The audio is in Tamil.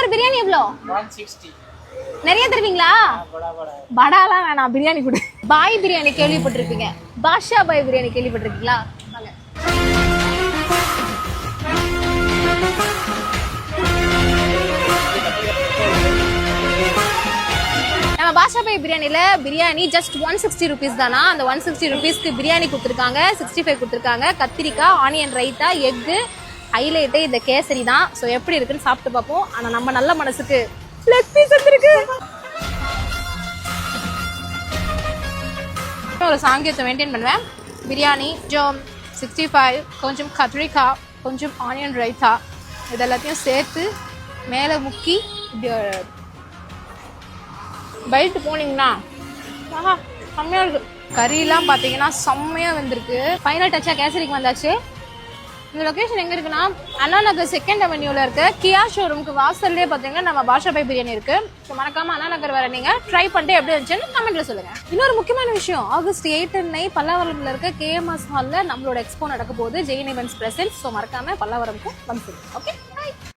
சார் பிரியாணி எவ்வளோ? 160. நிறைய தருவீங்களா? படாலாம் வேணாம், பிரியாணி கொடு. பாய் பிரியாணி கேள்விப்பட்டிருப்பீங்க, பாஷா பாய் பிரியாணி கேள்விப்பட்டிருக்கீங்களா? வாங்க. நம்ம பாஷா பாய் பிரியாணில பிரியாணி ஜஸ்ட் 160 ருபீஸ் தானா. அந்த 160 ருபீஸ்க்கு பிரியாணி கொடுத்துருக்காங்க, 65 கொடுத்துருக்காங்க, கத்திரிக்காய், ஆனியன் ரைத்தா, எக்கு, ஹைலைட்டே இந்த கேசரி தான். ஸோ எப்படி இருக்குன்னு சாப்பிட்டு பார்ப்போம். ஆனால் நம்ம நல்ல மனசுக்கு லெக் பீஸ் வந்துருக்கு. ஒரு சாங்கியத்தை மெயின்டைன் பண்ணுவேன். பிரியாணி கொஞ்சம் 65, கொஞ்சம் கத்திரிக்காய், கொஞ்சம் ஆனியன் ரைத்தா, இதெல்லாத்தையும் சேர்த்து மேலே முக்கி இப்படி பைட்டு போனீங்கன்னா ஆஹா செம்மையாக இருக்குது. கறியெல்லாம் பார்த்தீங்கன்னா செம்மையாக வந்திருக்கு. ஃபைனல் டச்சாக கேசரிக்கு வந்தாச்சு. இந்த லொக்கேஷன் எங்கே இருக்குன்னா அண்ணா நகர் 2nd அவென்யூவில் இருக்க கியா ஷோரூமுக்கு வாசல்லே பார்த்தீங்கன்னா நம்ம பாஷா பாய் பிரியாணி இருக்குது. ஸோ மறக்காமல் அண்ணா நகர் வர நீங்கள் ட்ரை பண்ணிட்டு எப்படி இருந்துச்சுன்னு கமெண்ட்டில் சொல்லுங்கள். இன்னொரு முக்கியமான விஷயம், August 8 and 9 பல்லாவரமில் இருக்க KMS ஹாலில் நம்மளோட எக்ஸ்போ நடக்க போகுது, ஜெயின் ஈவென்ட்ஸ் பிரசன்ஸ். ஸோ மறக்காமல் பல்லாவரமுக்கும் வந்து ஓகே.